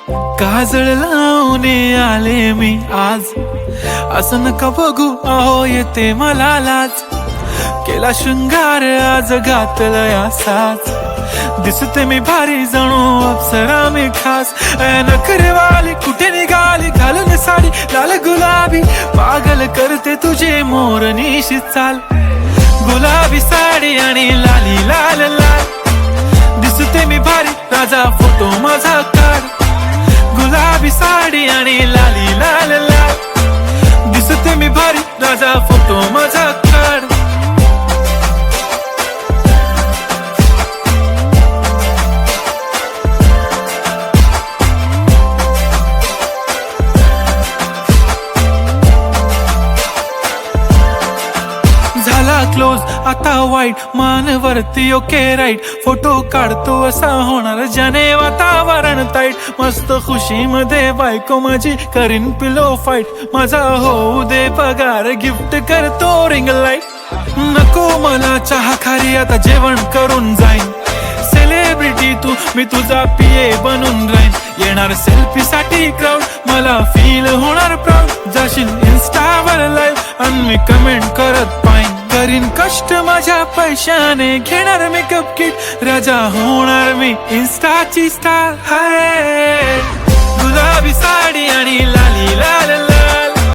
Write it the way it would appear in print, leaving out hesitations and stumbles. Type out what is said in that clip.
काजळ लावून आले मी आज, असं नका बघू अहो येते मला लाज. केला शृंगार आज घातला साज, दिसते मी भारी जणू अप्सरा मी खास. नखरेवाली कुठे निघाली घालून साडी लाल गुलाबी, पागल करते तुझे मोरनीशी चाल. गुलाबी साडी आणि लाली लाल लाल, दिसते मी भारी राजा फोटो माझा काढ. गुलाबी साडी आणि लाली लाल लाल, दिसते मी भारी राजा फोटो माझा काढ. झाला क्लोज आता वाईट, मानवरती ओके राईट. फोटो काढतो असा होणार ज्याने वातावरण ताईट. मस्त खुशी मध्ये बायको माझी करीन पिलो फाईट. माझा होऊ दे पगार गिफ्ट करतो रिंग लाईट. नको मला चहा खारी आता जेवण करून जाईन. सेलिब्रिटी तू मी तुझा पिये बनून राहीन. येणार सेल्फी साठी क्राऊड मला फील होणार प्राऊड. जाशील इन्स्टावर लाईव्ह आणि मी कमेंट करत पाईन. करीन कष्ट माझ्या पैशाने घेणार मेकअप किट. राजा होणार मी इन्स्टाची स्टार. हाय गुलाबी साडी आणि लाली लाल लाल,